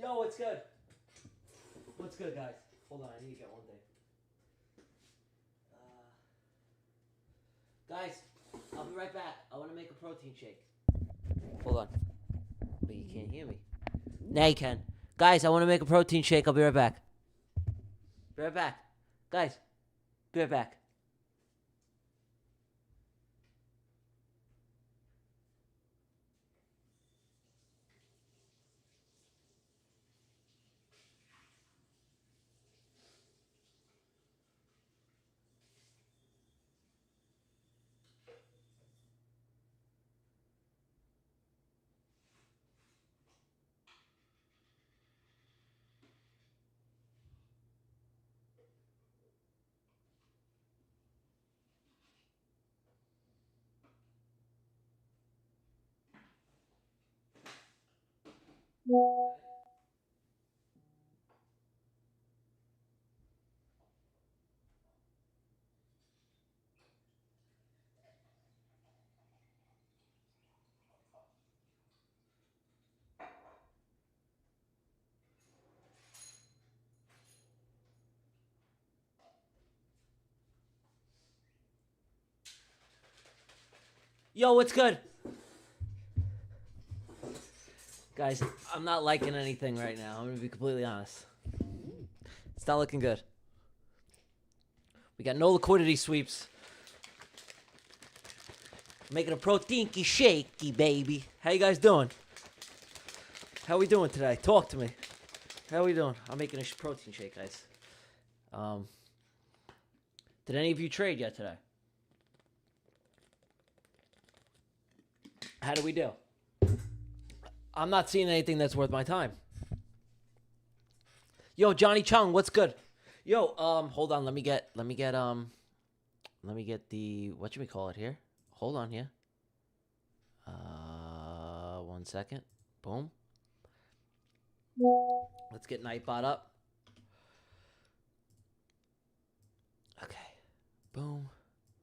Yo, what's good? What's good, guys? Hold on, I need to get one thing. Guys, I'll be right back. I want to make a protein shake. Hold on. But you can't hear me. Now you can. Guys, I want to make a protein shake. I'll be right back. Be right back. Guys, be right back. Yo, what's good? Guys, I'm not liking anything right now. I'm going to be completely honest. It's not looking good. We got no liquidity sweeps. Making a proteinky shakey, baby. How you guys doing? How we doing today? Talk to me. How we doing? I'm making a protein shake, guys. Did any of you trade yet today? How do we do? I'm not seeing anything that's worth my time. Yo, Johnny Chung, what's good? Yo, hold on. Let me get the what should we call it here? Hold on here. 1 second. Boom. Let's get Nightbot up. Okay. Boom.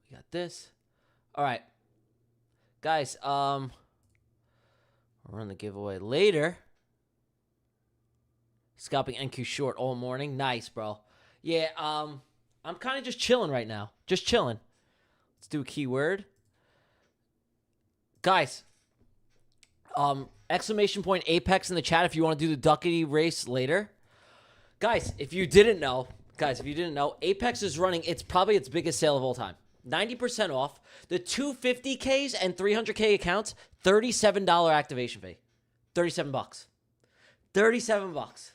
We got this. All right. Guys, we'll run the giveaway later. Scalping NQ short all morning. Nice, bro. Yeah, I'm kind of just chilling right now. Just chilling. Let's do a keyword. Guys, exclamation point Apex in the chat if you want to do the Ducky race later. Guys, if you didn't know, Apex is running, it's probably its biggest sale of all time. 90% off. The 250Ks and 300K accounts, $37 activation fee. $37. $37.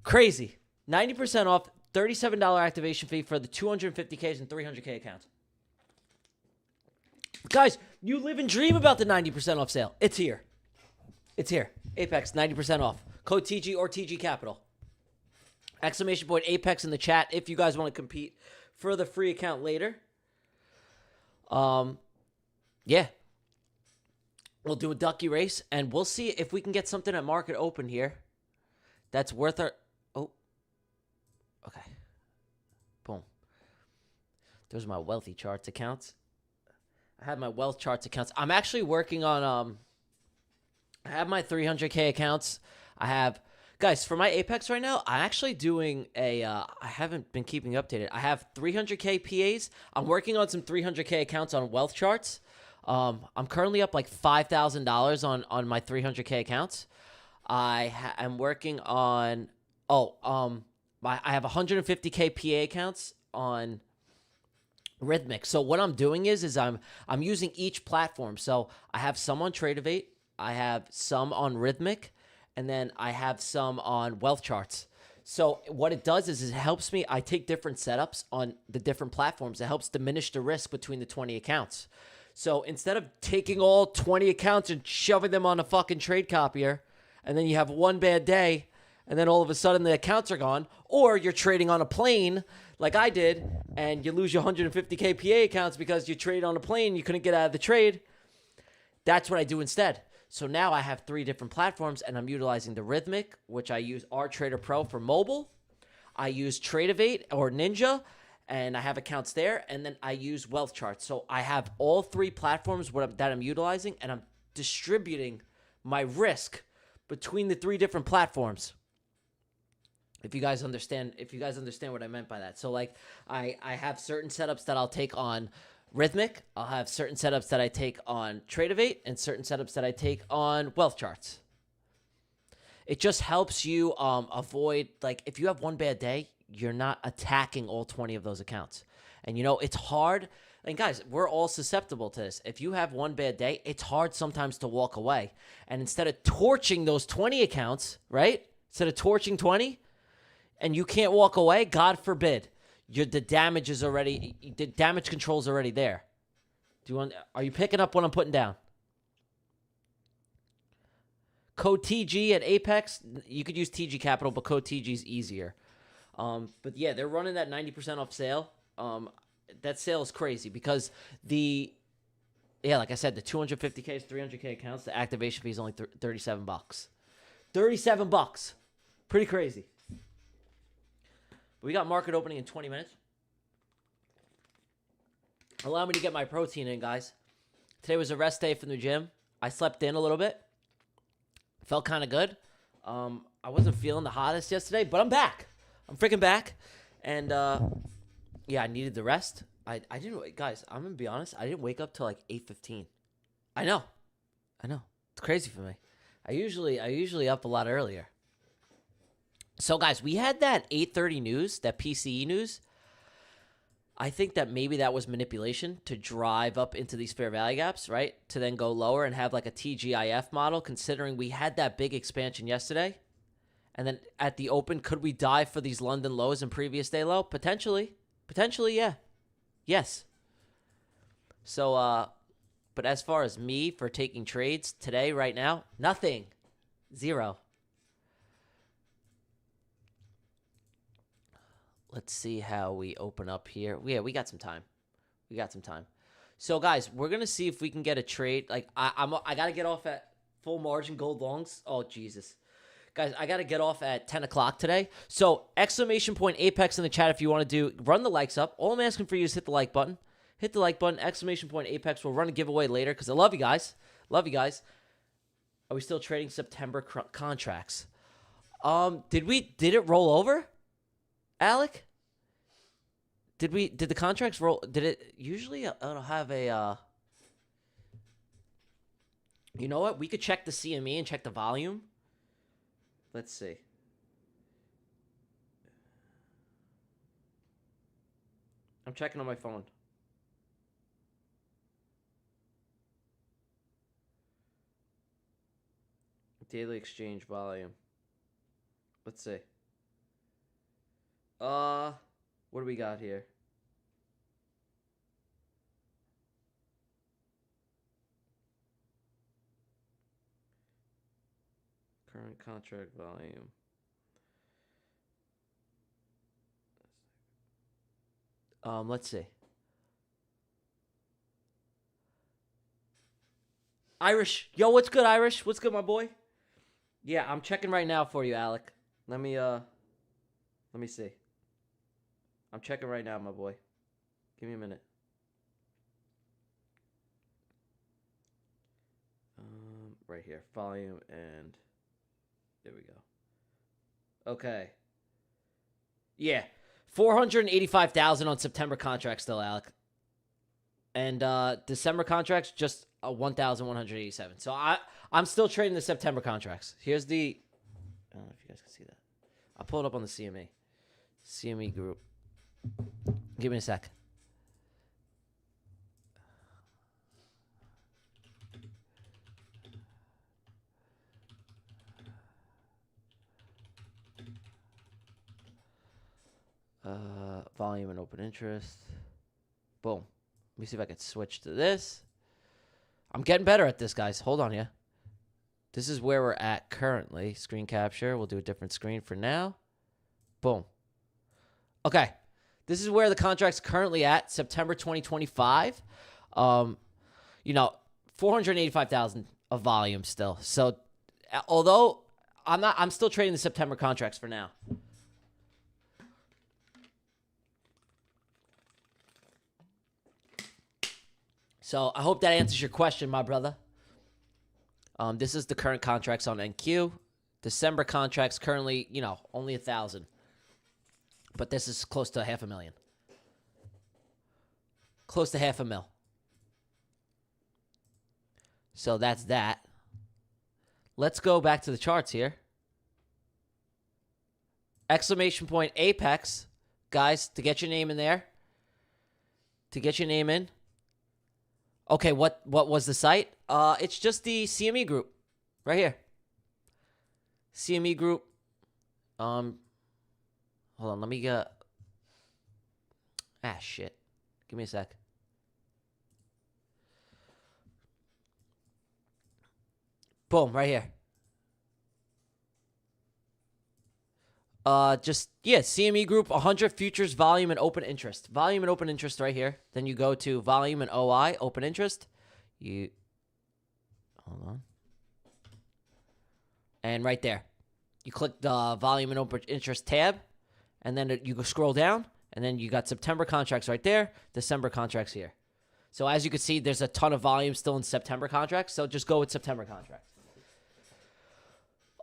Crazy. 90% off, $37 activation fee for the 250Ks and 300K accounts. Guys, you live and dream about the 90% off sale. It's here. It's here. Apex, 90% off. Code TG or TG Capital. Exclamation point Apex in the chat if you guys want to compete for the free account later. Yeah. We'll do a Ducky race, and we'll see if we can get something at market open here that's worth our... Oh. Okay. Boom. Those are my wealthy charts accounts. I have my wealth charts accounts. I'm actually working on... I have my 300K accounts. I have... Guys, for my Apex right now, I'm actually doing a... I haven't been keeping updated. I have 300K PAs. I'm working on some 300K accounts on wealth charts. I'm currently up like $5,000 on my 300K accounts. I'm working on... I have 150K PA accounts on Rhythmic. So what I'm doing is I'm using each platform. So I have some on Tradeovate. I have some on Rhythmic. And then I have some on wealth charts. So what it does is it helps me. I take different setups on the different platforms. It helps diminish the risk between the 20 accounts. So instead of taking all 20 accounts and shoving them on a fucking trade copier, and then you have one bad day, and then all of a sudden the accounts are gone, or you're trading on a plane like I did, and you lose your 150K PA accounts because you traded on a plane, you couldn't get out of the trade. That's what I do instead. So now I have 3 different platforms, and I'm utilizing the Rhythmic, which I use RTrader Pro for mobile. I use Tradeovate or Ninja, and I have accounts there. And then I use Wealth Charts. So I have all 3 platforms that I'm utilizing, and I'm distributing my risk between the 3 different platforms. If you guys understand what I meant by that. So like I have certain setups that I'll take on Rhythmic. I'll have certain setups that I take on Tradeovate and certain setups that I take on Wealth Charts. It just helps you avoid, like, if you have one bad day, you're not attacking all 20 of those accounts. And, it's hard. And, guys, we're all susceptible to this. If you have one bad day, it's hard sometimes to walk away. And instead of torching those 20 accounts, right? Instead of torching 20, and you can't walk away, God forbid, the damage control is already there. Are you picking up what I'm putting down? Code TG at Apex, you could use TG Capital, but code TG is easier. But yeah, they're running that 90% off sale. That sale is crazy because like I said, the 250K, 300K accounts, the activation fee is only $37. $37. Pretty crazy. We got market opening in 20 minutes. Allow me to get my protein in, guys. Today was a rest day from the gym. I slept in a little bit. Felt kind of good. I wasn't feeling the hottest yesterday, but I'm back. I'm freaking back. And, I needed the rest. I didn't, guys, I'm going to be honest. I didn't wake up till like 8:15. I know. It's crazy for me. I usually up a lot earlier. So, guys, we had that 8:30 news, that PCE news. I think that maybe that was manipulation to drive up into these fair value gaps, right? To then go lower and have like a TGIF model, considering we had that big expansion yesterday. And then at the open, could we dive for these London lows and previous day low? Potentially, yeah. Yes. So, but as far as me for taking trades today, right now, nothing. Zero. Let's see how we open up here. Yeah, we got some time. So, guys, we're gonna see if we can get a trade. Like, I gotta get off at full margin gold longs. Oh, Jesus, guys, I gotta get off at 10 o'clock today. So, exclamation point Apex in the chat if you want to run the likes up. All I'm asking for you is hit the like button. Hit the like button. Exclamation point Apex. We'll run a giveaway later because I love you guys. Are we still trading September contracts? Did it roll over? Alec? Did the contracts roll? Did it usually it'll have a you know what? We could check the CME and check the volume. Let's see. I'm checking on my phone. Daily exchange volume. Let's see. What do we got here? Current contract volume. Let's see. Irish. Yo, what's good, Irish? What's good, my boy? Yeah, I'm checking right now for you, Alec. Let me see. I'm checking right now, my boy. Give me a minute. Right here. Volume and there we go. Okay. Yeah. 485,000 on September contracts still, Alec. And December contracts just 1,187. So I'm still trading the September contracts. Here's the I don't know if you guys can see that. I'll pull it up on the CME. CME group. Give me a sec. Volume and open interest. Boom. Let me see if I can switch to this. I'm getting better at this, guys. Hold on here. This is where we're at currently. Screen capture. We'll do a different screen for now. Boom. Okay. This is where the contract's currently at, September 2025. 485,000 of volume still. So, although I'm still trading the September contracts for now. So, I hope that answers your question, my brother. This is the current contracts on NQ. December contracts currently, only 1,000. But this is close to 500,000. Close to 500,000. So that's that. Let's go back to the charts here. Exclamation point Apex. Guys, to get your name in there. To get your name in. Okay, what was the site? It's just the CME group. Right here. CME group. Hold on, let me get... shit. Give me a sec. Boom, right here. CME group, 100 futures, volume, and open interest. Volume and open interest right here. Then you go to volume and OI, open interest. Hold on. And right there. You click the volume and open interest tab, and then you go scroll down, and then you got September contracts right there, December contracts here. So as you can see, there's a ton of volume still in September contracts, so just go with September contracts.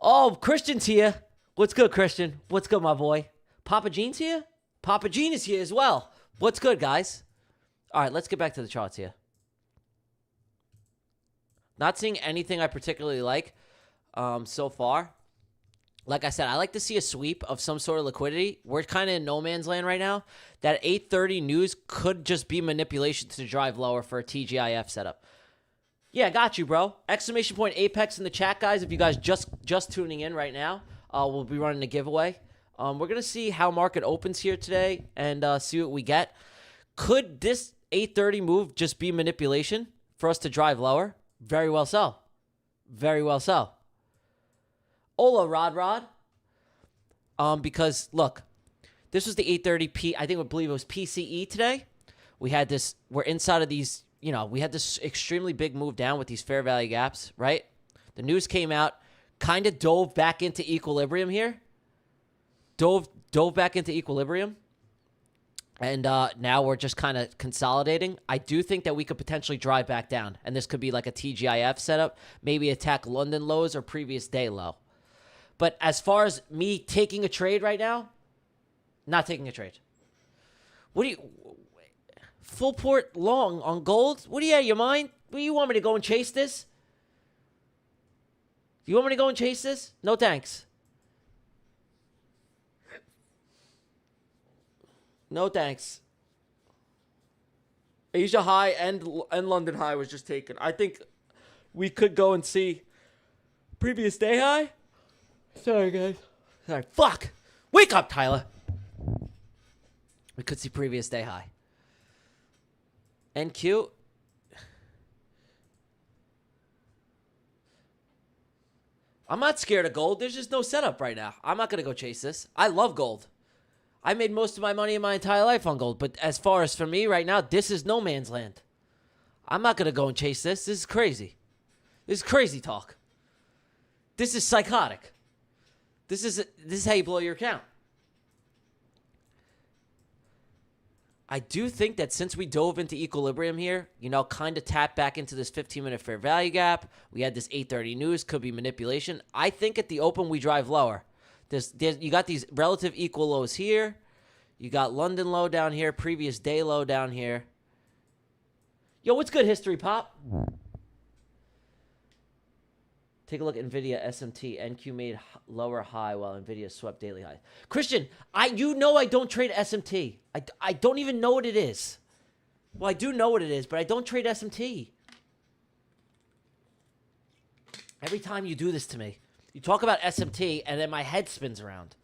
Oh, Christian's here. What's good, Christian? What's good, my boy? Papa Gene's here? Papa Gene is here as well. What's good, guys? All right, let's get back to the charts here. Not seeing anything I particularly like so far. Like I said, I like to see a sweep of some sort of liquidity. We're kind of in no man's land right now. That 830 news could just be manipulation to drive lower for a TGIF setup. Yeah, got you, bro. Exclamation point Apex in the chat, guys. If you guys just tuning in right now, we'll be running a giveaway. We're going to see how market opens here today and see what we get. Could this 830 move just be manipulation for us to drive lower? Very well so. Very well so. Hola, Rod. Because, look, this was the 830P. I believe it was PCE today. We're inside of these, we had this extremely big move down with these fair value gaps, right? The news came out, kind of dove back into equilibrium here. Dove back into equilibrium. And now we're just kind of consolidating. I do think that we could potentially drive back down. And this could be like a TGIF setup. Maybe attack London lows or previous day low. But as far as me taking a trade right now, not taking a trade. Full port long on gold? What do you have in your mind? What do you want me to go and chase this? You want me to go and chase this? No thanks. No thanks. Asia high and London high was just taken. I think we could go and see previous day high. Sorry, guys. Sorry. Fuck! Wake up, Tyler! We could see previous day high. NQ. I'm not scared of gold. There's just no setup right now. I'm not going to go chase this. I love gold. I made most of my money in my entire life on gold. But as far as for me right now, this is no man's land. I'm not going to go and chase this. This is crazy. This is crazy talk. This is psychotic. This is how you blow your account. I do think that since we dove into equilibrium here, kind of tapped back into this 15-minute fair value gap. We had this 830 news, could be manipulation. I think at the open we drive lower. You got these relative equal lows here. You got London low down here, previous day low down here. Yo, what's good, History Pop? Take a look at NVIDIA SMT. NQ made lower high while NVIDIA swept daily high. Christian, I don't trade SMT. I don't even know what it is. Well, I do know what it is, but I don't trade SMT. Every time you do this to me, you talk about SMT, and then my head spins around.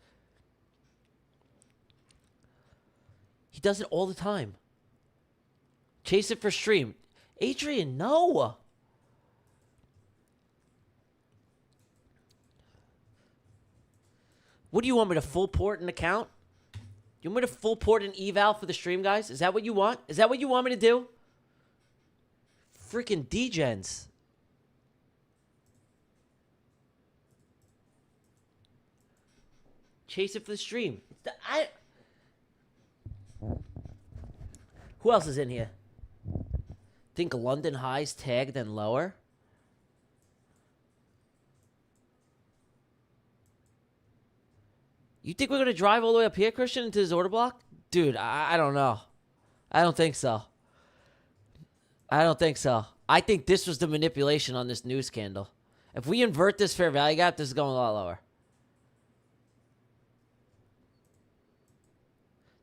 He does it all the time. Chase it for stream. Adrian, no. What do you want me to full port an account? You want me to full port an eval for the stream, guys? Is that what you want? Is that what you want me to do? Freaking degens. Chase it for the stream. Who else is in here? Think London highs tagged and lower? You think we're going to drive all the way up here, Christian, into his order block? Dude, I don't know. I don't think so. I don't think so. I think this was the manipulation on this news candle. If we invert this fair value gap, this is going a lot lower.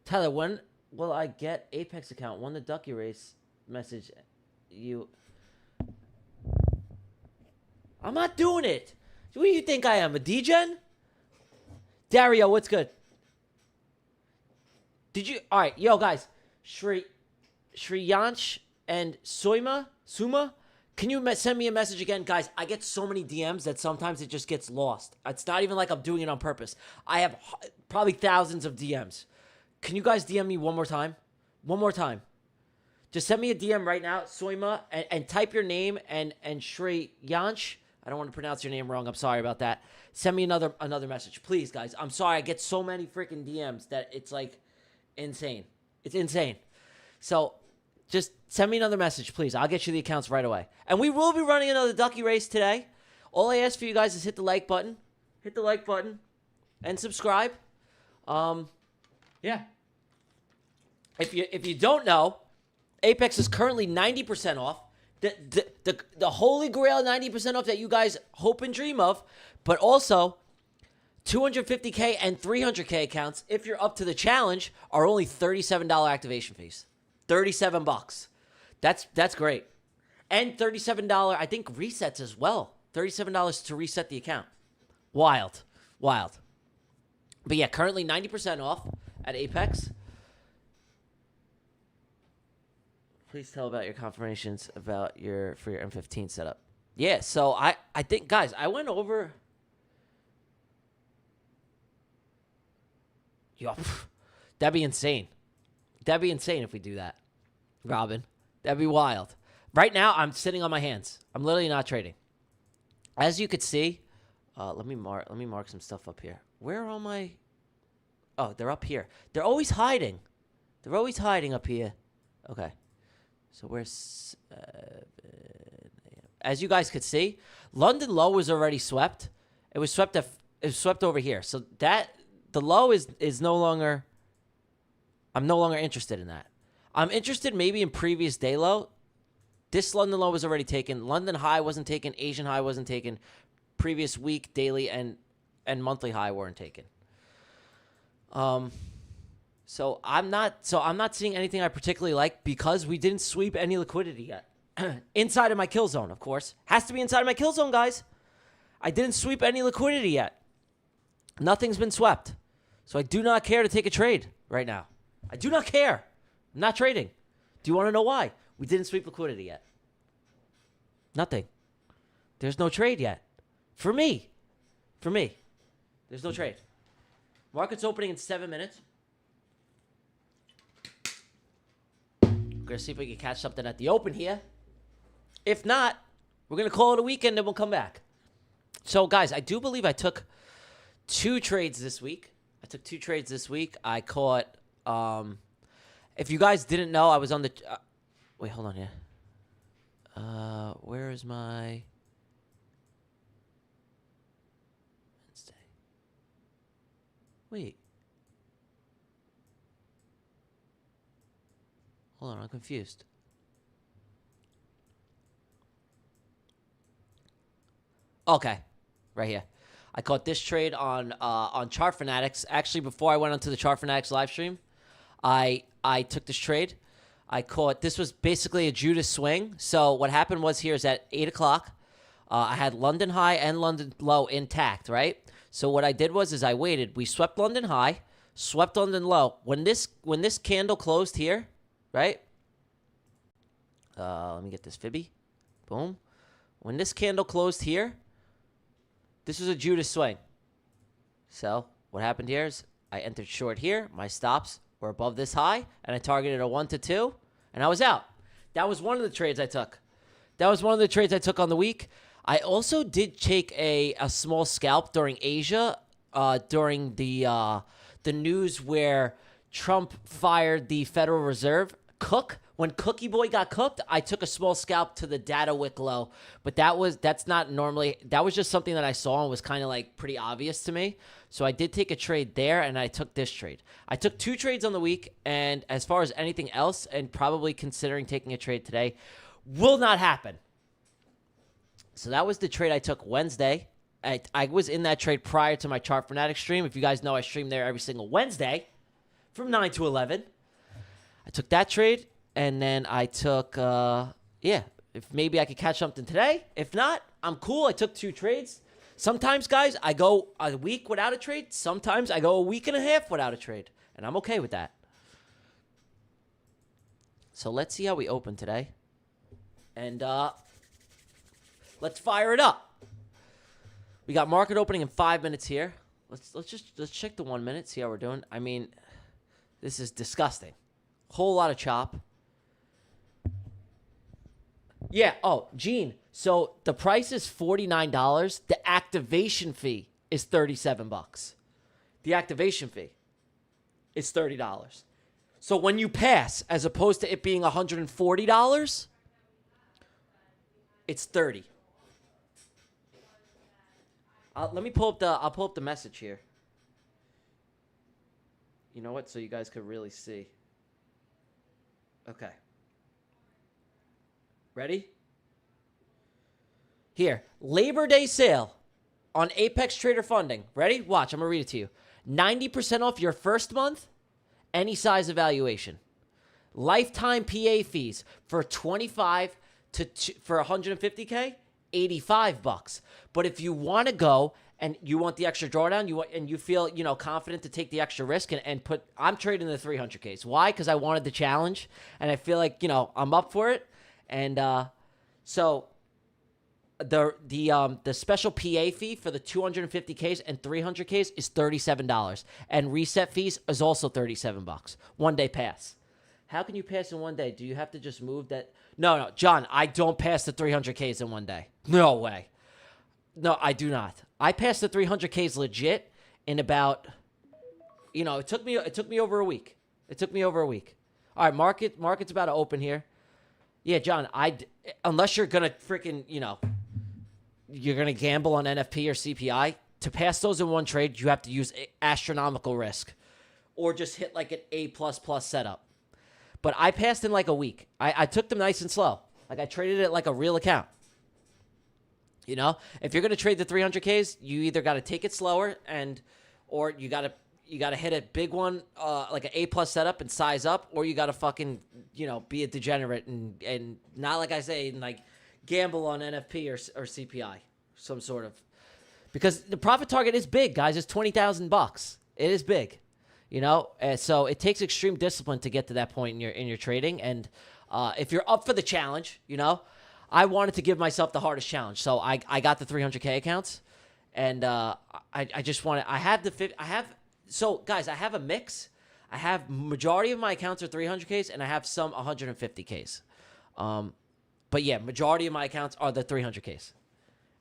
Tyler, when will I get Apex account? Won the Ducky race message. I'm not doing it. Who do you think I am, a DGen? Dario, what's good? Did you? All right, yo, guys. Shriyansh and Suma, can you send me a message again? Guys, I get so many DMs that sometimes it just gets lost. It's not even like I'm doing it on purpose. I have probably thousands of DMs. Can you guys DM me one more time? One more time. Just send me a DM right now, Soima, and type your name and Shriyansh. I don't want to pronounce your name wrong. I'm sorry about that. Send me another message, please, guys. I'm sorry. I get so many freaking DMs that it's like insane. It's insane. So just send me another message, please. I'll get you the accounts right away. And we will be running another Ducky race today. All I ask for you guys is hit the like button. Hit the like button. And subscribe. Yeah. If you don't know, Apex is currently 90% off. The holy grail 90% off that you guys hope and dream of. But also, 250K and 300K accounts, if you're up to the challenge, are only $37 activation fees. $37. That's great. And $37, I think, resets as well. $37 to reset the account. Wild. But yeah, currently 90% off at Apex. Please tell about your confirmations for your M15 setup. Yeah, so I think, guys, I went over. Yo, that'd be insane. That'd be insane if we do that, Robin. That'd be wild. Right now, I'm sitting on my hands. I'm literally not trading. As you could see, let me mark some stuff up here. Where are all my? Oh, they're up here. They're always hiding. They're always hiding up here. Okay. So where's as you guys could see, London low was already swept. It was swept over here. So that the low is no longer. I'm no longer interested in that. I'm interested maybe in previous day low. This London low was already taken. London high wasn't taken. Asian high wasn't taken. Previous week, daily, and monthly high weren't taken. So I'm not seeing anything I particularly like because we didn't sweep any liquidity yet. Inside of my kill zone, of course. Has to be inside of my kill zone, guys. I didn't sweep any liquidity yet. Nothing's been swept. So I do not care to take a trade right now. I do not care. I'm not trading. Do you want to know why? We didn't sweep liquidity yet. Nothing. There's no trade yet. For me. There's no trade. Market's opening in 7 minutes. We're going to see if we can catch something at the open here. If not, we're going to call it a weekend and we'll come back. So, guys, I do believe I took 2 trades this week. I caught, if you guys didn't know, I was on the, wait, hold on here. Where is my Wednesday? Wait. Hold on, I'm confused. Okay, right here. I caught this trade on Chart Fanatics. Actually, before I went onto the Chart Fanatics live stream, I took this trade. I caught, this was basically a Judas swing. So what happened was here is at 8 o'clock, I had London high and London low intact, right? So what I did was I waited. We swept London high, swept London low. When this candle closed here, right? Let me get this Fibby. Boom. When this candle closed here, this was a Judas swing. So what happened here is I entered short here. My stops were above this high, and I targeted a 1 to 2, and I was out. That was one of the trades I took. On the week. I also did take a small scalp during Asia, during the news where Trump fired the Federal Reserve. Cook When Cookie Boy got cooked, I took a small scalp to the data wick low, but that's not normally, that was just something that I saw and was kind of like pretty obvious to me. So I did take a trade there, and I took this trade. I took 2 trades on the week, and as far as anything else, and probably considering taking a trade today, will not happen. So that was the trade I took Wednesday. I was in that trade prior to my Chart Fanatic stream. If you guys know, I stream there every single Wednesday from 9 to 11. I took that trade, and then I took, if maybe I could catch something today. If not, I'm cool. I took 2 trades. Sometimes, guys, I go a week without a trade. Sometimes I go a week and a half without a trade, and I'm okay with that. So let's see how we open today. And let's fire it up. We got market opening in 5 minutes here. Let's check the 1 minute, see how we're doing. I mean, this is disgusting. Whole lot of chop. Yeah. Oh, Gene. So the price is $49. The activation fee is $37. The activation fee is $30. So when you pass, as opposed to it being $140, it's $30. Let me pull up I'll pull up the message here. You know what? So you guys could really see. Okay. Ready? Here, Labor Day sale on Apex Trader Funding. Ready? Watch, I'm going to read it to you. 90% off your first month, any size evaluation. Lifetime PA fees for 25 for 150K, $85. But if you want to go and you want the extra drawdown, you feel, confident to take the extra risk and put, I'm trading the 300Ks. Why? Because I wanted the challenge, and I feel like, I'm up for it. And so the special PA fee for the 250Ks and 300Ks is $37, and reset fees is also $37. 1 day pass. How can you pass in 1 day? Do you have to just move that? No, John, I don't pass the 300Ks in 1 day. No way. No, I do not. I passed the 300Ks legit in about, it took me over a week. All right, market's about to open here. Yeah, John, unless you're going to freaking, you're going to gamble on NFP or CPI, to pass those in one trade, you have to use astronomical risk or just hit like an A++ setup. But I passed in like a week. I took them nice and slow. Like I traded it like a real account. If you're going to trade the 300Ks, you either got to take it slower or you got to hit a big one, like an A+ setup and size up, or you got to fucking, be a degenerate and not, like I say, like gamble on NFP or CPI, some sort of, because the profit target is big, guys. It's $20,000. It is big, so it takes extreme discipline to get to that point in your trading. And if you're up for the challenge, I wanted to give myself the hardest challenge. So I got the 300K accounts, and I just want to, so guys, I have a mix. I have majority of my accounts are 300Ks, and I have some 150Ks. But yeah, majority of my accounts are the 300Ks.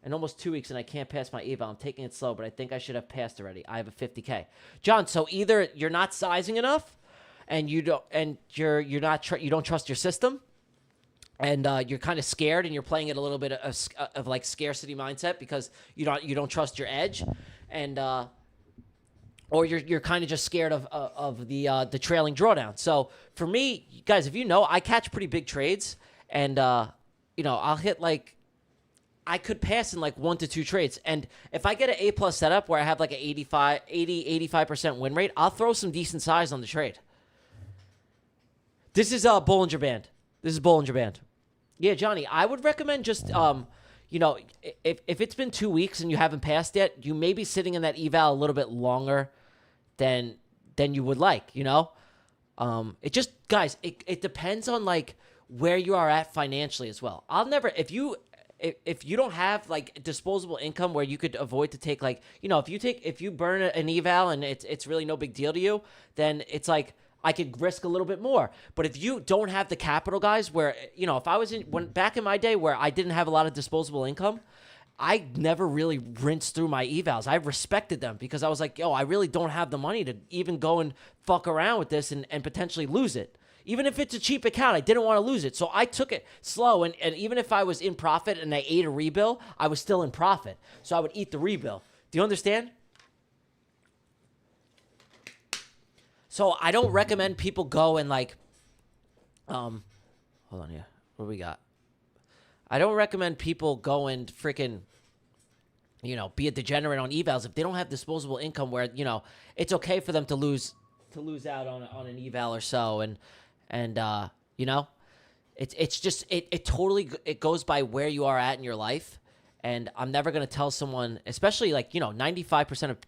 In almost 2 weeks, and I can't pass my eval. I'm taking it slow, but I think I should have passed already. I have a 50K. John, so either you're not sizing enough, and you don't trust your system, and you're kind of scared, and you're playing it a little bit of like scarcity mindset because you don't trust your edge, and or you're kind of just scared of the trailing drawdown. So for me, guys, if I catch pretty big trades, and I'll hit like, I could pass in like 1 to 2 trades, and if I get an A+ setup where I have like an 85% win rate, I'll throw some decent size on the trade. This is Bollinger Band. Yeah, Johnny, I would recommend just, if it's been 2 weeks and you haven't passed yet, you may be sitting in that eval a little bit longer than you would like, It just, guys, it depends on like where you are at financially as well. If you don't have like disposable income where you could avoid to take like, if you burn an eval and it's really no big deal to you, then it's like, I could risk a little bit more. But if you don't have the capital, guys, where, if I was back in my day where I didn't have a lot of disposable income, I never really rinsed through my evals. I respected them because I was like, I really don't have the money to even go and fuck around with this and potentially lose it. Even if it's a cheap account, I didn't want to lose it. So I took it slow. And even if I was in profit and I ate a rebill, I was still in profit. So I would eat the rebill. Do you understand? So I don't recommend people go and like, hold on here. What do we got? I don't recommend people go and freaking, be a degenerate on evals if they don't have disposable income where, it's okay for them to lose out on an eval or so. And it's just, it totally, it goes by where you are at in your life. And I'm never going to tell someone, especially like, 95% of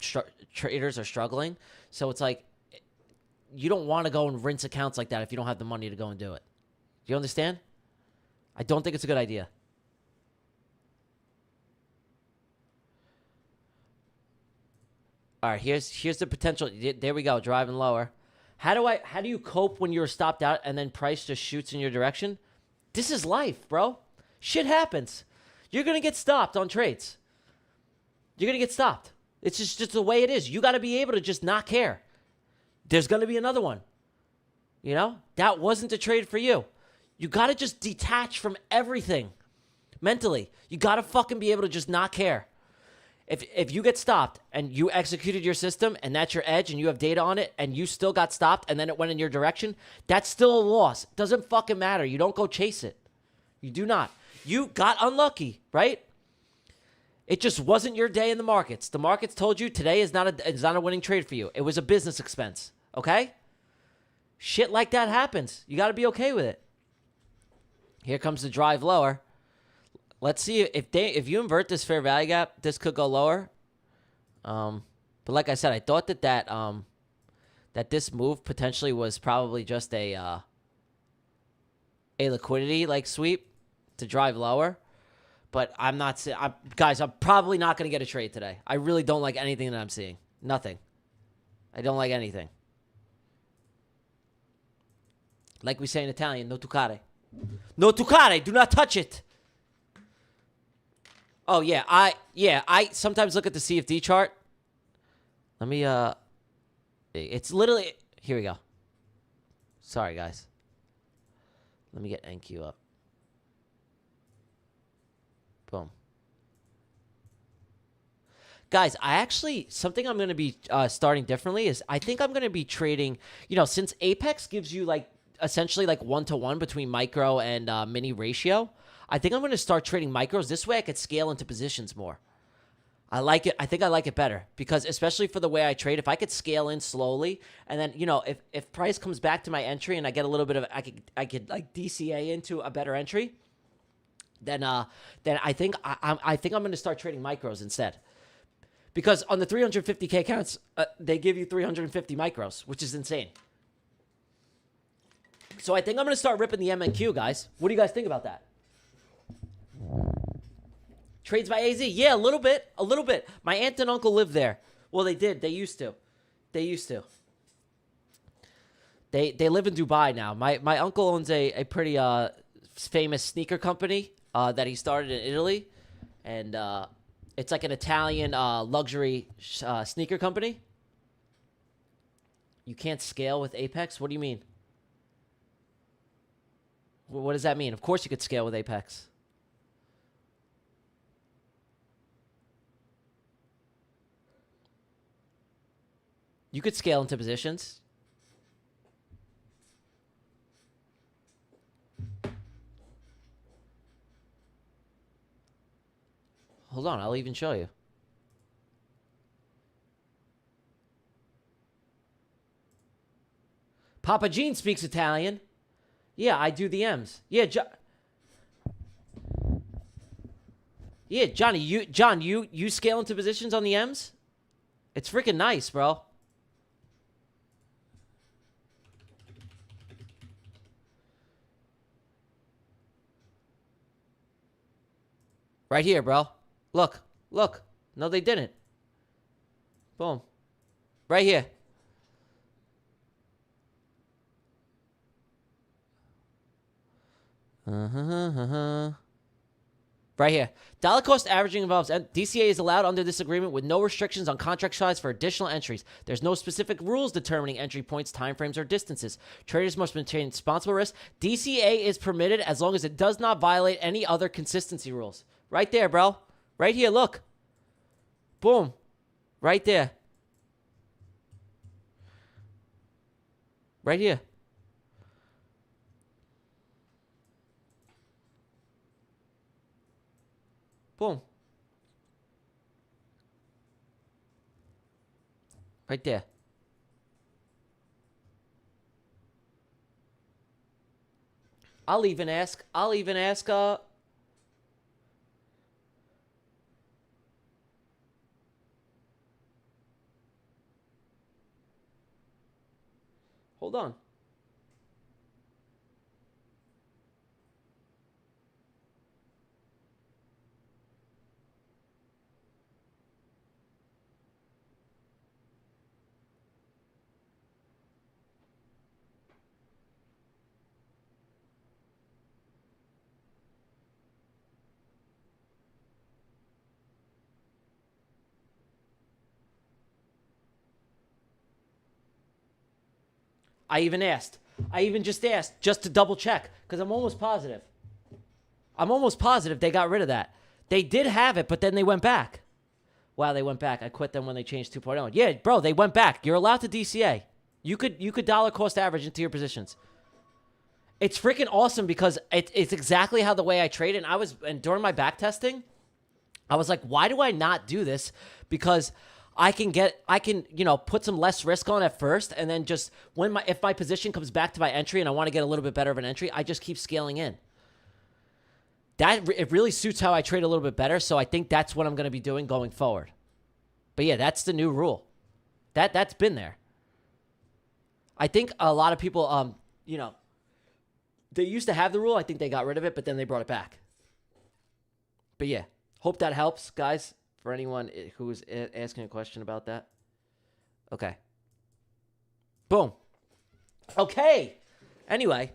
traders are struggling. So it's like, you don't want to go and rinse accounts like that if you don't have the money to go and do it. Do you understand? I don't think it's a good idea. All right, here's the potential. There we go, driving lower. How do you cope when you're stopped out and then price just shoots in your direction? This is life, bro. Shit happens. You're going to get stopped on trades. You're going to get stopped. It's just the way it is. You got to be able to just not care. There's going to be another one. That wasn't a trade for you. You got to just detach from everything mentally. You got to fucking be able to just not care. If you get stopped and you executed your system and that's your edge and you have data on it and you still got stopped and then it went in your direction, that's still a loss. It doesn't fucking matter. You don't go chase it. You do not. You got unlucky, right? It just wasn't your day in the markets. The markets told you today is not a winning trade for you. It was a business expense, okay? Shit like that happens. You got to be okay with it. Here comes the drive lower. Let's see if you invert this fair value gap, this could go lower. But like I said, I thought that this move potentially was probably just a liquidity like sweep to drive lower. But guys, I'm probably not going to get a trade today. I really don't like anything that I'm seeing. Nothing. I don't like anything. Like we say in Italian, no toccare. No toccare, do not touch it. Oh, yeah, I sometimes look at the CFD chart. Let me, it's literally, here we go. Sorry, guys. Let me get NQ up. Boom. Guys, something I'm going to be starting differently is I think I'm going to be trading, since Apex gives you essentially 1-to-1 between micro and mini ratio, I think I'm going to start trading micros. This way I could scale into positions more. I like it. I think I like it better because especially for the way I trade, if I could scale in slowly and then, if price comes back to my entry and I get a little bit of, I could like DCA into a better entry, then I think I'm going to start trading micros instead. Because on the 350K accounts, they give you 350 micros, which is insane. So I think I'm going to start ripping the MNQ, guys. What do you guys think about that? Trades by AZ? Yeah, a little bit. A little bit. My aunt and uncle live there. Well, they did. They used to. They live in Dubai now. My uncle owns a pretty famous sneaker company that he started in Italy. And it's like an Italian luxury sneaker company. You can't scale with Apex? What do you mean? What does that mean? Of course you could scale with Apex. You could scale into positions. Hold on, I'll even show you. Papa Gene speaks Italian. Yeah, I do the M's. Yeah, yeah, Johnny, you scale into positions on the M's? It's freaking nice, bro. Right here, bro. Look. No, they didn't. Boom. Right here. Right here. Dollar cost averaging involves DCA is allowed under this agreement with no restrictions on contract size for additional entries. There's no specific rules determining entry points, timeframes, or distances. Traders must maintain responsible risk. DCA is permitted as long as it does not violate any other consistency rules. Right there, bro. Right here, look. Boom. Right there. Right here. Boom. Right there. I'll even ask, hold on. I even asked. I even just asked just to double check because I'm almost positive. I'm almost positive they got rid of that. They did have it, but then they went back. Wow, they went back. I quit them when they changed 2.0. Yeah, bro, they went back. You're allowed to DCA. You could dollar cost average into your positions. It's freaking awesome because it's exactly how the way I trade. And during my back testing, I was like, why do I not do this? Because I can put some less risk on at first, and then just if my position comes back to my entry and I want to get a little bit better of an entry, I just keep scaling in. It really suits how I trade a little bit better, so I think that's what I'm going to be doing going forward. But yeah, that's the new rule. That's been there. I think a lot of people, they used to have the rule. I think they got rid of it, but then they brought it back. But yeah, hope that helps, guys, for anyone who was asking a question about that. Okay. Boom. Okay. Anyway.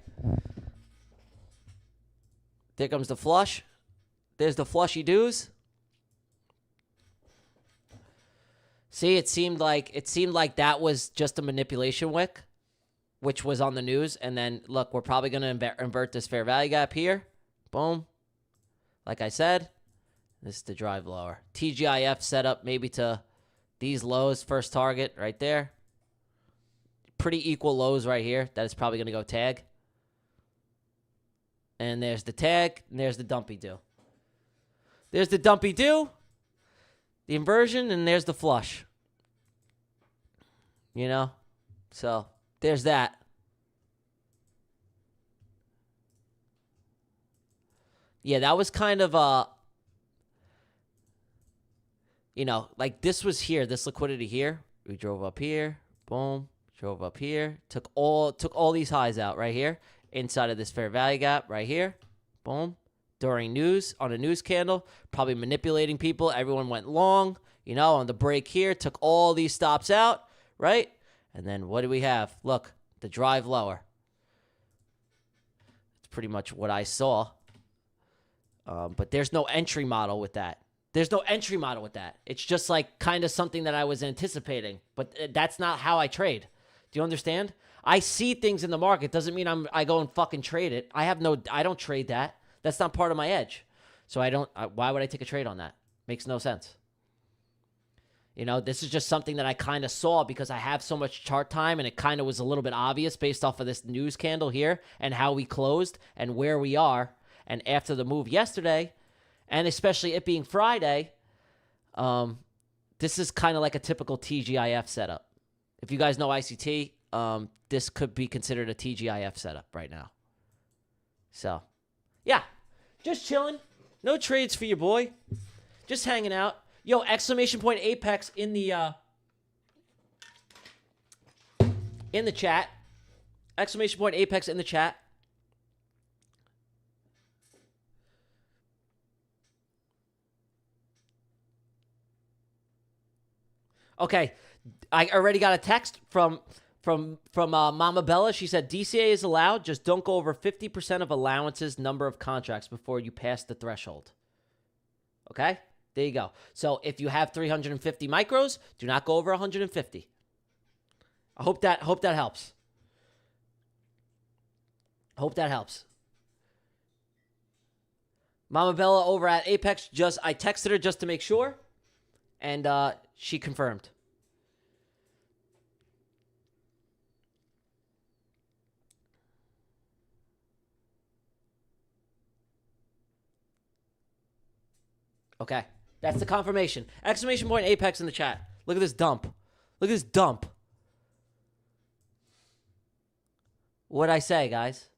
There comes the flush. There's the flushy doos. See, it seemed like that was just a manipulation wick, which was on the news. And then, look, we're probably going to invert this fair value gap here. Boom. Like I said, this is the drive lower. TGIF set up maybe to these lows. First target right there. Pretty equal lows right here. That is probably going to go tag. And there's the tag, and there's the dumpy do. There's the dumpy do, the inversion, and there's the flush. So there's that. Yeah, that was kind of like this was here, this liquidity here. We drove up here, boom, drove up here, took all these highs out right here. Inside of this fair value gap right here. Boom. During news, on a news candle, probably manipulating people. Everyone went long, on the break here, took all these stops out, right? And then what do we have? Look, the drive lower. It's pretty much what I saw. But there's no entry model with that. It's just like kind of something that I was anticipating. But that's not how I trade. Do you understand? I see things in the market. Doesn't mean I go and fucking trade it. I don't trade that. That's not part of my edge. So why would I take a trade on that? Makes no sense. This is just something that I kind of saw because I have so much chart time and it kind of was a little bit obvious based off of this news candle here and how we closed and where we are. And after the move yesterday, and especially it being Friday, this is kind of like a typical TGIF setup. If you guys know ICT, this could be considered a TGIF setup right now. So, yeah, just chilling. No trades for your boy. Just hanging out. Yo, exclamation point Apex in the chat. Exclamation point Apex in the chat. Okay, I already got a text from Mama Bella. She said DCA is allowed. Just don't go over 50% of allowances number of contracts before you pass the threshold. Okay? There you go. So if you have 350 micros, do not go over 150. I hope that helps. Hope that helps. Mama Bella over at Apex, I texted her just to make sure, and she confirmed. Okay. That's the confirmation. Exclamation point Apex in the chat. Look at this dump. Look at this dump. What'd I say, guys?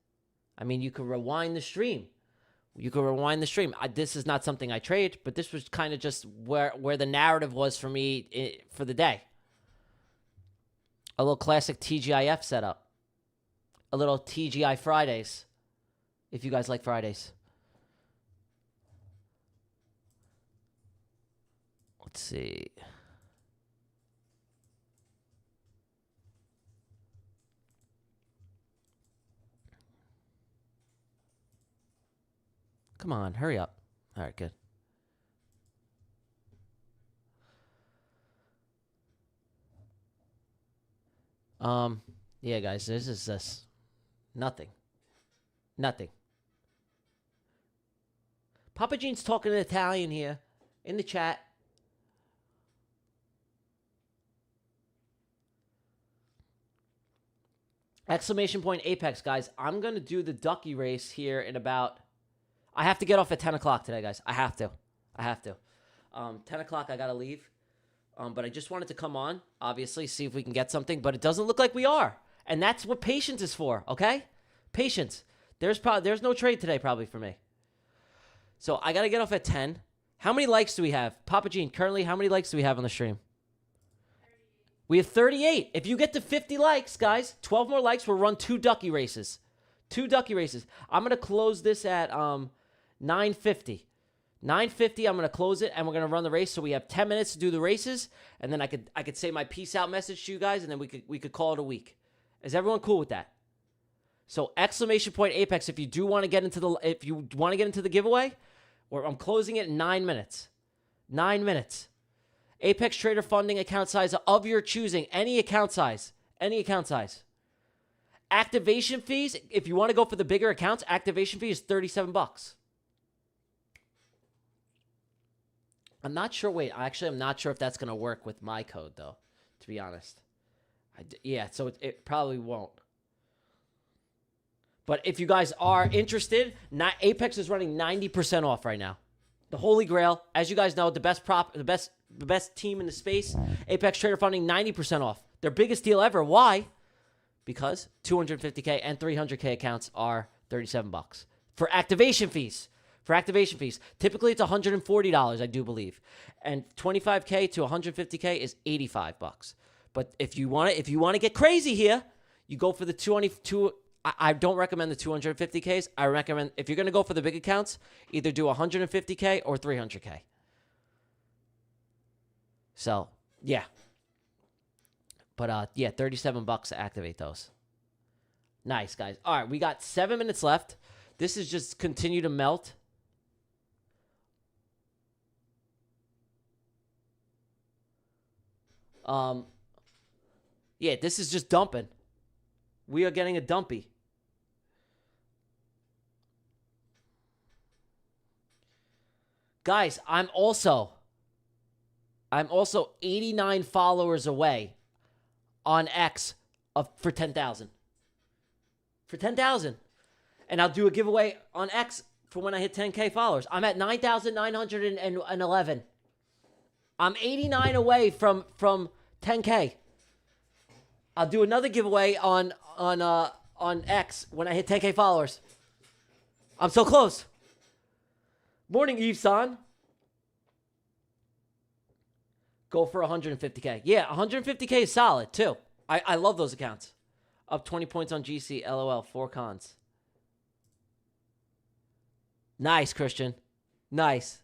I mean, you can rewind the stream. This is not something I trade, but this was kind of just where the narrative was for me for the day. A little classic TGIF setup. A little TGI Fridays, if you guys like Fridays. Let's see. Come on, hurry up. All right, good. Yeah, guys, this is just nothing. Papa Gene's talking in Italian here in the chat. Exclamation point Apex, guys. I'm going to do the Ducky race here in about... I have to get off at 10 o'clock today, guys. I have to. 10 o'clock, I got to leave. But I just wanted to come on, obviously, see if we can get something. But it doesn't look like we are. And that's what patience is for, okay? Patience. There's no trade today probably for me. So I got to get off at 10. How many likes do we have? Papa Gene, currently, how many likes do we have on the stream? We have 38. If you get to 50 likes, guys, 12 more likes, we'll run 2 Ducky races. 2 Ducky races. I'm going to close this at 9:50. 9:50, I'm going to close it, and we're going to run the race. So we have 10 minutes to do the races, and then I could say my peace out message to you guys, and then we could call it a week. Is everyone cool with that? So exclamation point Apex if you want to get into the giveaway, or I'm closing it in 9 minutes. 9 minutes. Apex Trader funding account size of your choosing. Any account size. Activation fees, if you want to go for the bigger accounts, activation fee is $37. I'm not sure. Wait, I'm not sure if that's going to work with my code, though, to be honest. So it probably won't. But if you guys are interested, Apex is running 90% off right now. The Holy Grail, as you guys know, the best team in the space, Apex Trader Funding, 90% off. Their biggest deal ever. Why? Because 250K and 300K accounts are $37 for activation fees. Typically, it's $140, I do believe, and 25K to 150K is $85. But if you want to get crazy here, you go for the 222. I don't recommend the 250Ks. I recommend, if you're going to go for the big accounts, either do 150K or 300K. So, yeah. But, $37 to activate those. Nice, guys. All right, we got 7 minutes left. This is just continue to melt. This is just dumping. We are getting a dumpy. Guys, I'm also 89 followers away on X for 10,000. For 10,000. And I'll do a giveaway on X for when I hit 10K followers. I'm at 9,911. I'm 89 away from 10K. I'll do another giveaway on X when I hit 10K followers. I'm so close. Morning, Eve-san. Go for 150K. Yeah, 150K is solid, too. I love those accounts. Up 20 points on GC, LOL, 4 cons. Nice, Christian. Nice.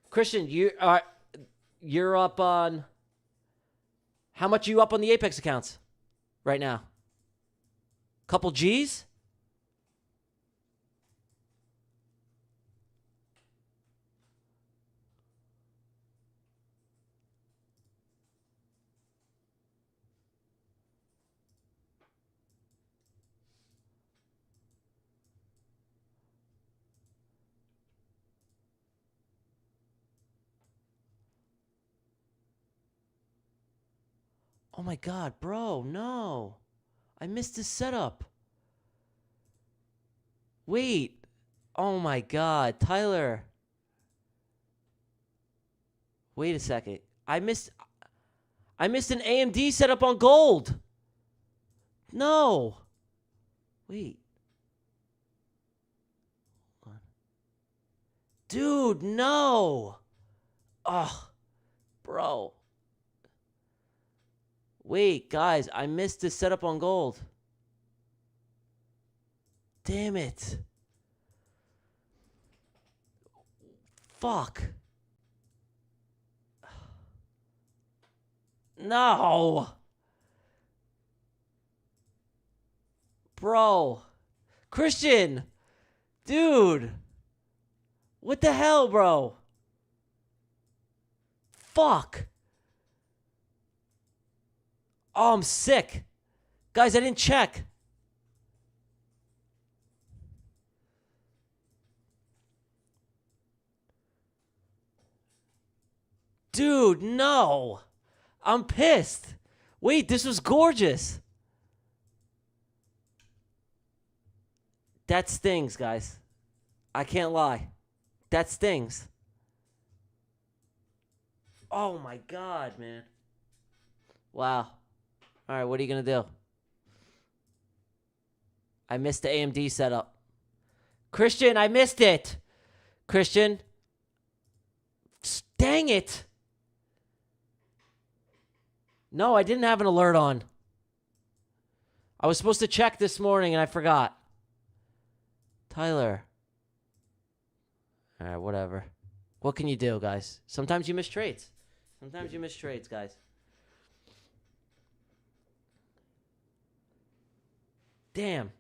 Christian, you're up on... How much are you up on the Apex accounts right now? Couple G's? Oh my God, bro, no. I missed his setup. Wait. Oh my God, Tyler. Wait a second. I missed an AMD setup on gold. No. Wait. Dude, no. Oh, bro. Wait, guys, I missed this setup on gold. Damn it. Fuck. No. Bro. Christian. Dude. What the hell, bro? Fuck. Oh, I'm sick. Guys, I didn't check. Dude, no. I'm pissed. Wait, this was gorgeous. That stings, guys. I can't lie. That stings. Oh my God, man. Wow. All right, what are you going to do? I missed the AMD setup. Christian, I missed it. Christian. Dang it. No, I didn't have an alert on. I was supposed to check this morning and I forgot. Tyler. All right, whatever. What can you do, guys? Sometimes you miss trades. Sometimes you miss trades, guys. Damn.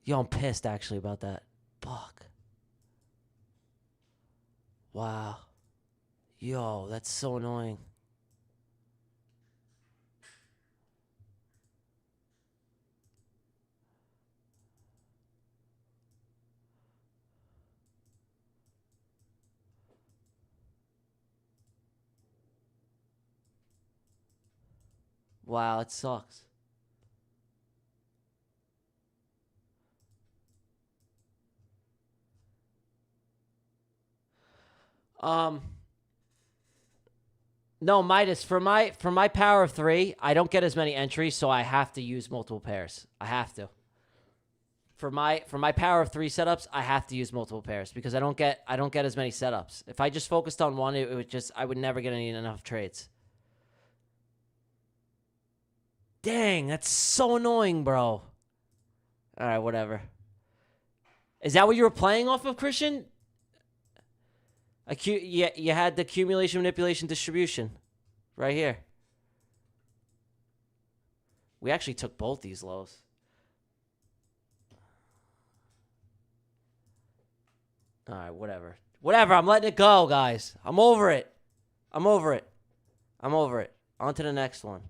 Yo, I'm pissed actually about that. Fuck. Wow. Yo, that's so annoying. Wow, it sucks. No, Midas, for my power of 3, I don't get as many entries, so I have to use multiple pairs. I have to. For my power of 3 setups, I have to use multiple pairs because I don't get as many setups. If I just focused on one, it would just I would never get enough trades. Dang, that's so annoying, bro. All right, whatever. Is that what you were playing off of, Christian? Yeah, you had the accumulation, manipulation, distribution right here. We actually took both these lows. All right, whatever. Whatever, I'm letting it go, guys. I'm over it. I'm over it. I'm over it. On to the next one.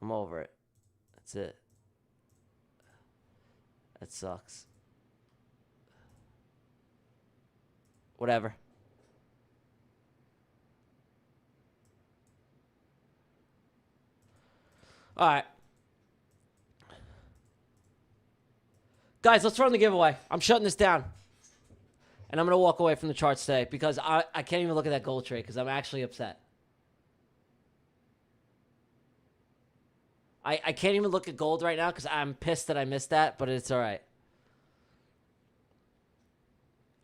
I'm over it. That's it. That sucks. Whatever. All right. Guys, let's run the giveaway. I'm shutting this down. And I'm going to walk away from the charts today because I can't even look at that gold trade because I'm actually upset. I can't even look at gold right now because I'm pissed that I missed that, but it's all right.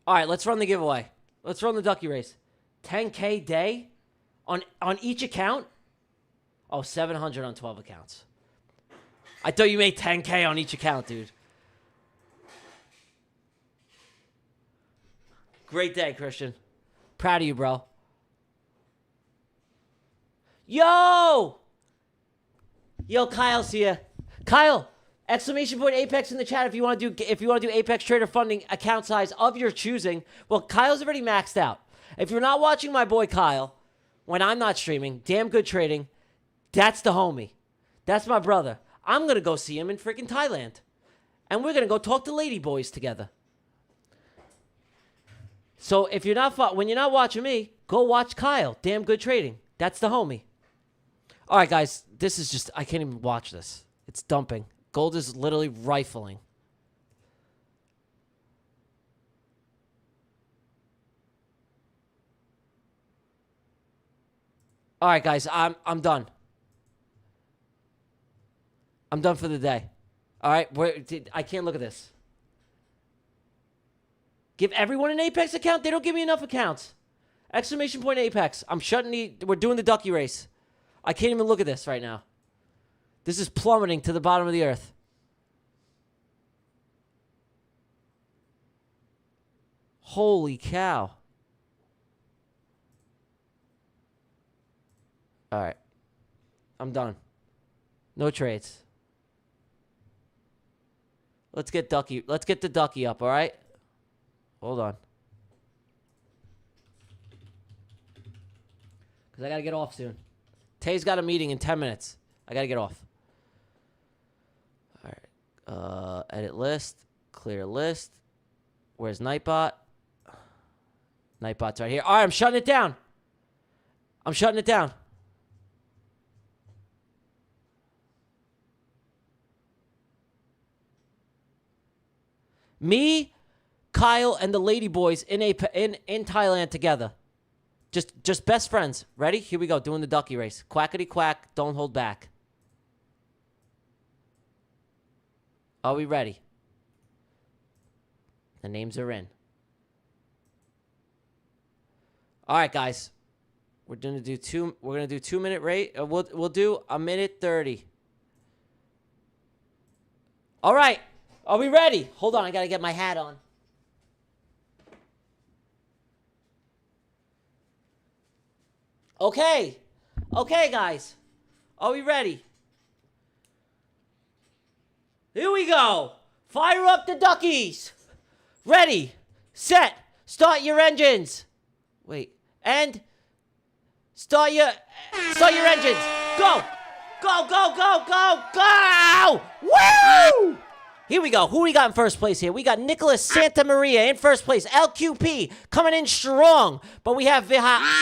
All right, let's run the giveaway. Let's run the Ducky race. 10K day on each account. Oh, 700 on 12 accounts. I thought you made 10K on each account, dude. Great day, Christian. Proud of you, bro. Yo! Yo, Kyle's here. Kyle, exclamation point Apex in the chat if you want to do Apex Trader funding account size of your choosing. Well, Kyle's already maxed out. If you're not watching my boy Kyle when I'm not streaming, damn good trading, that's the homie. That's my brother. I'm going to go see him in freaking Thailand. And we're going to go talk to lady boys together. So if you're not when you're not watching me, go watch Kyle. Damn good trading. That's the homie. All right, guys. This is just, I can't even watch this. It's dumping. Gold is literally rifling. All right, guys. I'm done. I'm done for the day. All right. I can't look at this. Give everyone an Apex account? They don't give me enough accounts. Exclamation point Apex. I'm shutting we're doing the Ducky race. I can't even look at this right now. This is plummeting to the bottom of the earth. Holy cow. All right. I'm done. No trades. Let's get Ducky. Let's get the Ducky up, all right? Hold on. Because I got to get off soon. Tay's got a meeting in 10 minutes. I got to get off. All right. Edit list. Clear list. Where's Nightbot? Nightbot's right here. All right, I'm shutting it down. I'm shutting it down. Me, Kyle, and the Lady Boys in Thailand together. Just best friends. Ready? Here we go. Doing the Ducky race. Quackity quack. Don't hold back. Are we ready? The names are in. All right, guys. We're gonna do 2-minute rate. We'll do a minute 30. All right. Are we ready? Hold on. I gotta get my hat on. Okay. Okay, guys. Are we ready? Here we go. Fire up the Duckies. Ready, set, start your engines. Wait, and start your engines. Go, go, go, go, go, go! Woo! Here we go. Who we got in first place here? We got Nicholas Santa Maria in first place. LQP coming in strong. But we have Vishal.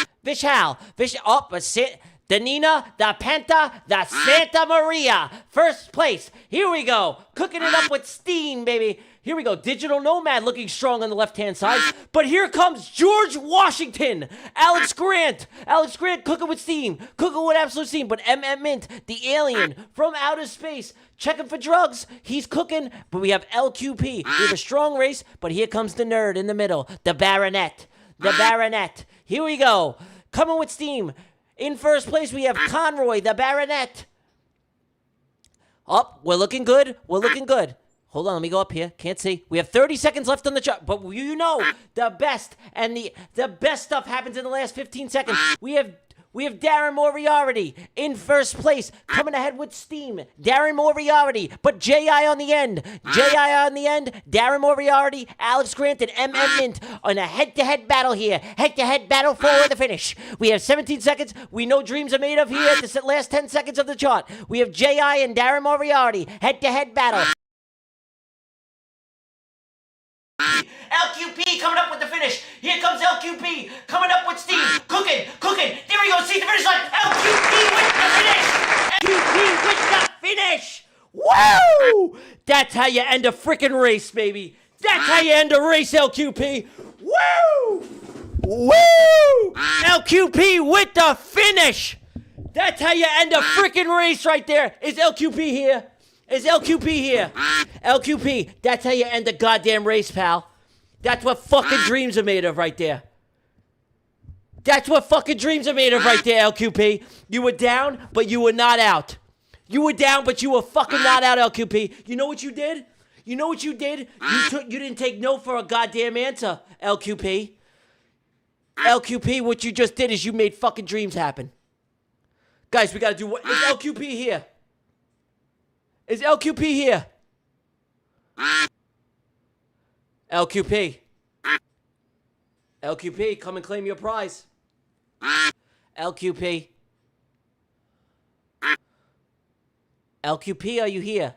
The Nina, the Penta, the Santa Maria. First place. Here we go. Cooking it up with steam, baby. Here we go. Digital Nomad looking strong on the left-hand side. But here comes George Washington. Alex Grant. Alex Grant cooking with steam. Cooking with absolute steam. But Mint, the alien from outer space, checking for drugs. He's cooking. But we have LQP. We have a strong race. But here comes the nerd in the middle. The Baronet. The Baronet. Here we go. Coming with steam. In first place, we have Conroy, the Baronet. Up. We're looking good. We're looking good. Hold on, let me go up here. Can't see. We have 30 seconds left on the chart. But you know, the best and the best stuff happens in the last 15 seconds. We have Darren Moriarty in first place, coming ahead with steam. Darren Moriarty, but J.I. on the end. J.I. on the end, Darren Moriarty, Alex Grant, and Mint on a head-to-head battle here. Head-to-head battle for the finish. We have 17 seconds. We know dreams are made of here at the last 10 seconds of the chart. We have J.I. and Darren Moriarty. Head-to-head battle. LQP coming up with the finish. Here comes LQP coming up with steam. Cooking. There we go. See the finish line. LQP with the finish. LQP with the finish. Woo! That's how you end a freaking race, baby. That's how you end a race, LQP. Woo! Woo! LQP with the finish. That's how you end a freaking race right there. Is LQP here? Is LQP here? LQP, that's how you end a goddamn race, pal. That's what fucking dreams are made of right there. That's what fucking dreams are made of right there, LQP. You were down, but you were not out. You were down, but you were fucking not out, LQP. You know what you did? You know what you did? You didn't take no for a goddamn answer, LQP. LQP, what you just did is you made fucking dreams happen. Guys, we gotta do what? Is LQP here? Is LQP here? LQP. LQP, come and claim your prize. LQP. LQP, are you here?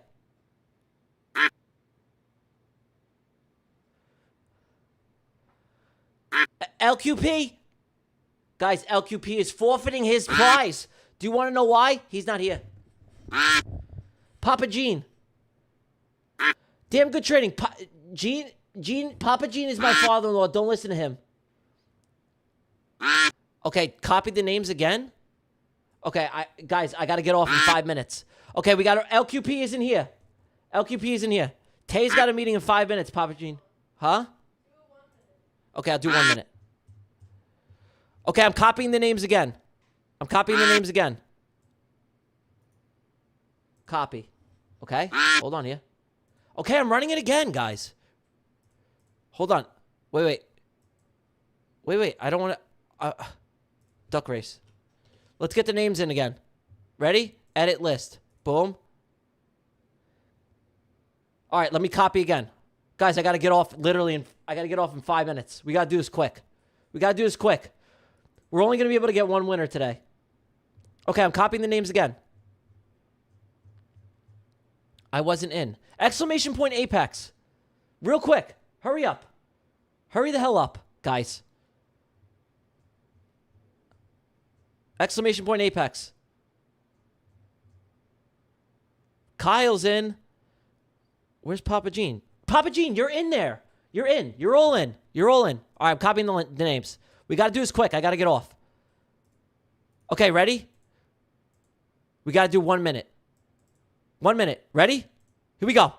LQP? Guys, LQP is forfeiting his prize. Do you want to know why? He's not here. Papa Gene. Damn good trading. Papa Gene is my father-in-law. Don't listen to him. Okay, copy the names again. Okay, guys, I got to get off in 5 minutes. Okay, we got LQP isn't here. LQP isn't here. Tay's got a meeting in 5 minutes, Papa Gene. Huh? Okay, I'll do 1 minute. Okay, I'm copying the names again. Copy. Okay, hold on here. Okay, I'm running it again, guys. Hold on. Wait. I don't want to... duck race. Let's get the names in again. Ready? Edit list. Boom. All right, let me copy again. Guys, I got to get off I got to get off in 5 minutes. We got to do this quick. We're only going to be able to get one winner today. Okay, I'm copying the names again. I wasn't in. Exclamation point Apex. Real quick. Hurry up. Hurry the hell up, guys. Exclamation point Apex. Kyle's in. Where's Papa Gene? Papa Gene, you're in there. You're in. You're all in. All right, I'm copying the names. We got to do this quick. I got to get off. Okay, ready? We got to do 1 minute. 1 minute. Ready? Here we go.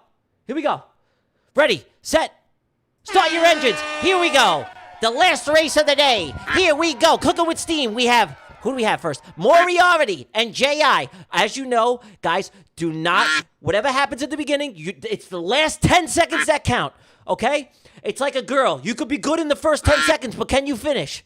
Ready, set, start your engines. Here we go. The last race of the day. Here we go. Cooking with steam. We have, who do we have first? Moriarty and J.I. As you know, guys, do not, whatever happens at the beginning, it's the last 10 seconds that count, okay? It's like a girl. You could be good in the first 10 seconds, but can you finish?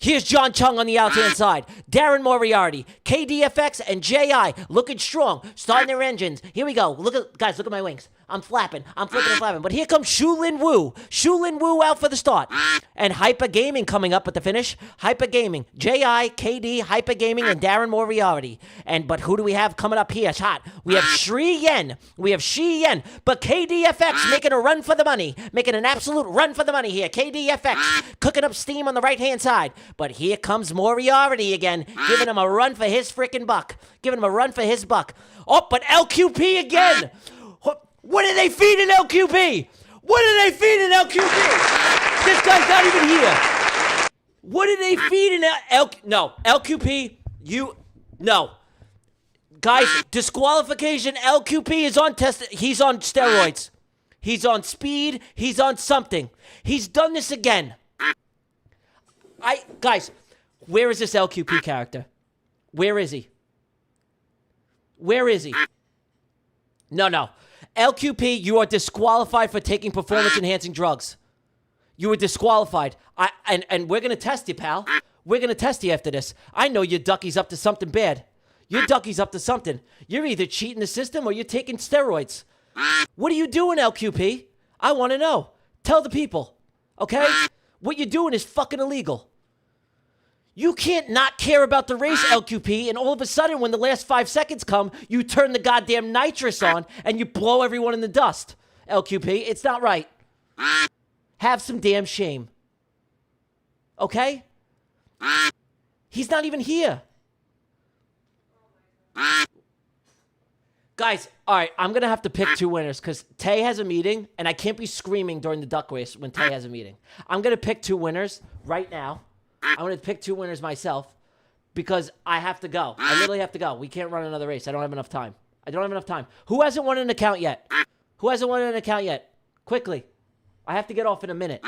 Here's John Chung on the outside side. Darren Moriarty, KDFX, and J.I. looking strong, starting their engines. Here we go. Guys, look at my wings. I'm flapping. I'm flipping and flapping. But here comes Shulin Wu. Shulin Wu out for the start. And Hyper Gaming coming up at the finish. Hyper Gaming. J.I., KD, Hyper Gaming, and Darren Moriarty. But who do we have coming up here? It's hot. We have Shi Yen. But KDFX making a run for the money. Making an absolute run for the money here. KDFX cooking up steam on the right-hand side. But here comes Moriarty again. Giving him a run for his freaking buck. Oh, but LQP again. What are they feeding LQP? This guy's not even here. What are they feeding LQP, no. Guys, disqualification. LQP is on he's on steroids. He's on speed. He's on something. He's done this again. Guys, where is this LQP character? Where is he? No. LQP, you are disqualified for taking performance-enhancing drugs. You were disqualified. And we're going to test you, pal. We're going to test you after this. I know your Ducky's up to something bad. Your Ducky's up to something. You're either cheating the system or you're taking steroids. What are you doing, LQP? I want to know. Tell the people, okay? What you're doing is fucking illegal. You can't not care about the race, LQP, and all of a sudden, when the last 5 seconds come, you turn the goddamn nitrous on and you blow everyone in the dust. LQP, it's not right. Have some damn shame. Okay? He's not even here. Guys, all right, I'm going to have to pick two winners because Tay has a meeting, and I can't be screaming during the duck race when Tay has a meeting. I'm going to pick two winners right now. I'm going to pick two winners myself because I have to go. I literally have to go. We can't run another race. I don't have enough time. Who hasn't won an account yet? Quickly. I have to get off in a minute.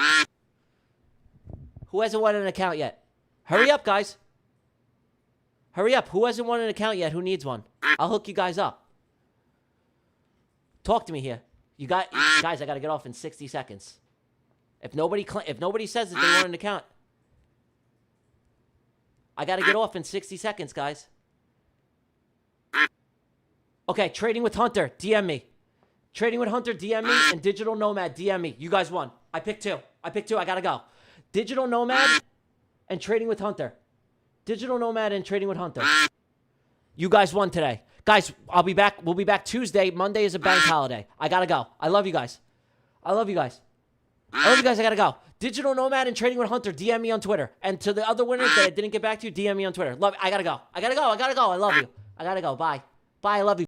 Who hasn't won an account yet? Hurry up, guys. Hurry up. Who hasn't won an account yet? Who needs one? I'll hook you guys up. Talk to me here. Guys, I got to get off in 60 seconds. If nobody says that they want an account, I got to get off in 60 seconds, guys. Okay, Trading with Hunter, DM me. And Digital Nomad, DM me. You guys won. I picked two. I got to go. Digital Nomad and Trading with Hunter. You guys won today. Guys, I'll be back. We'll be back Tuesday. Monday is a bank holiday. I got to go. I love you guys. I love you guys. I gotta go. Digital Nomad and Trading with Hunter, DM me on Twitter. And to the other winners that I didn't get back to, DM me on Twitter. Love. I gotta go. I gotta go. I love you. I gotta go. Bye. Bye. I love you.